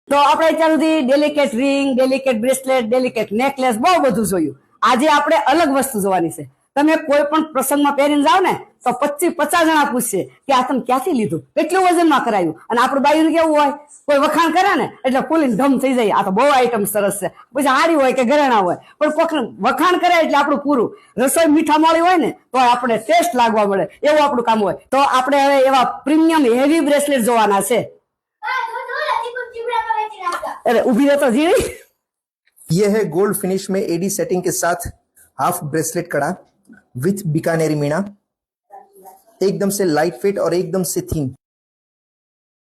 તો આપણે અત્યાર સુધી delicate ring, delicate bracelet, delicate necklace બહુ બધું જોયું. આજે આપણે અલગ વસ્તુ જોવાની છે. તમે કોઈ પણ પ્રસંગમાં પહેરીને જાઓ ને તો 25-50 જણા પૂછશે કે આ તમે ક્યાંથી લીધું, કેટલું વજનમાં કરાયું. અને આપણું બાયું કેવું હોય, કોઈ વખાણ કરે ને એટલે ફૂલીને ધમ થઈ જાય, આ તો બહુ આઈટમ સરસ છે. પછી હારી હોય કે ઘરેણા હોય, પણ વખાણ કરે એટલે આપણું પૂરું. રસોઈ મીઠા મોળી હોય ને તો આપણે ટેસ્ટ લાગવા મળે, એવું આપણું કામ હોય. તો આપણે હવે એવા પ્રીમિયમ હેવી બ્રેસલેટ જોવાના છે. अरे उभी रहता जी। ये है गोल्ड फिनिश में एडी सेटिंग के साथ हाफ ब्रेसलेट कड़ा विथ बीकानेरी मीना, एकदम से लाइट फिट और एकदम से theme,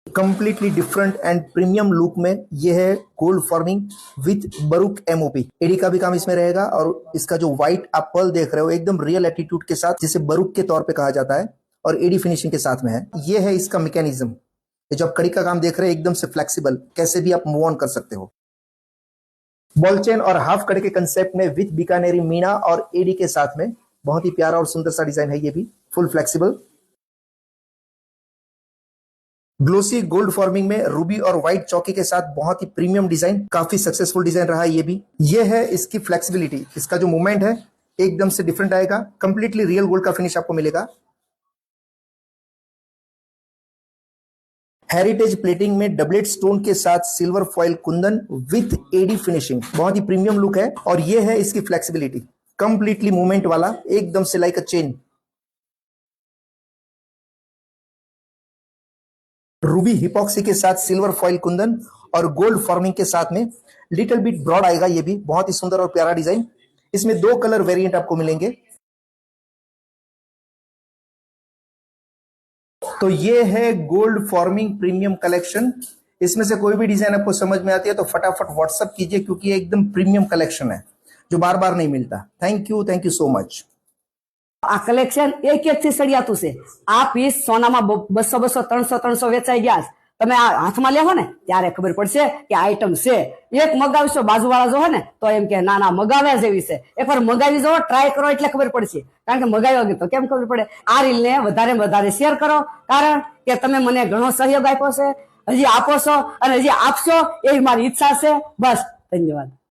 completely different and premium look में यह है gold forming with baroque MOP. AD का भी काम इसमें रहेगा और इसका जो व्हाइट आप पर्ल देख रहे हो एकदम रियल एटीट्यूड के साथ, जिसे बरूक के तौर पे कहा जाता है, और एडी फिनिशिंग के साथ में है। यह है इसका मैकेनिज्म। ये जो आप कड़ी का काम देख रहे हैं एकदम से फ्लेक्सिबल, कैसे भी आप मूव ऑन कर सकते हो। बॉल चेन और हाफ कड़ी के कंसेप्ट में विथ बीकानेरी मीना और एडी के साथ में बहुत ही प्यारा और सुंदर सा डिजाइन है। ये भी full flexible glossy gold forming में रूबी और व्हाइट चौकी के साथ बहुत ही प्रीमियम डिजाइन, काफी सक्सेसफुल डिजाइन रहा है ये भी। ये है इसकी फ्लेक्सिबिलिटी, इसका जो मूवमेंट है एकदम से डिफरेंट आएगा, कंप्लीटली रियल गोल्ड का फिनिश आपको मिलेगा। हेरिटेज प्लेटिंग में डबलेट स्टोन के साथ silver foil kundan with AD finishing, बहुत ही प्रीमियम लुक है। और ये है इसकी फ्लेक्सिबिलिटी, कंप्लीटली मूवमेंट वाला, एकदम से लाइक अ चेन। रूबी हिपॉक्सी के साथ सिल्वर फॉइल कुंदन और गोल्ड फॉर्मिंग के साथ में लिटिल बिट ब्रॉड आएगा। ये भी बहुत ही सुंदर और प्यारा डिजाइन। इसमें 2 कलर वेरिएंट आपको मिलेंगे। तो ये है गोल्ड फॉर्मिंग प्रीमियम कलेक्शन। इसमें से कोई भी डिजाइन आपको समझ में आती है तो फटाफट व्हाट्सअप कीजिए, क्योंकि ये एकदम प्रीमियम कलेक्शन है जो बार बार नहीं मिलता। Thank you so much. આ કલેક્શન એક થી સળિયાતું છે. આ પીસ સોનામાં 200 300 વેચાઈ ગયા. તમે આ હાથમાં લેવો ને ત્યારે ખબર પડશે કે આઈટમ છે. એક મગાવશો બાજુવાળા જો ને તો એમ કે ના ના મગાવ્યા જેવી છે. એકવાર મગાવી જો, ટ્રાય કરો એટલે ખબર પડશે. કારણ કે મગાવ્યા વગર તો કેમ ખબર પડે. આ રીલને વધારે વધારે શેર કરો, કારણ કે તમે મને ઘણો સહયોગ આપ્યો છે, હજી આપો છો અને હજી આપશો એવી મારી ઈચ્છા છે. બસ, ધન્યવાદ.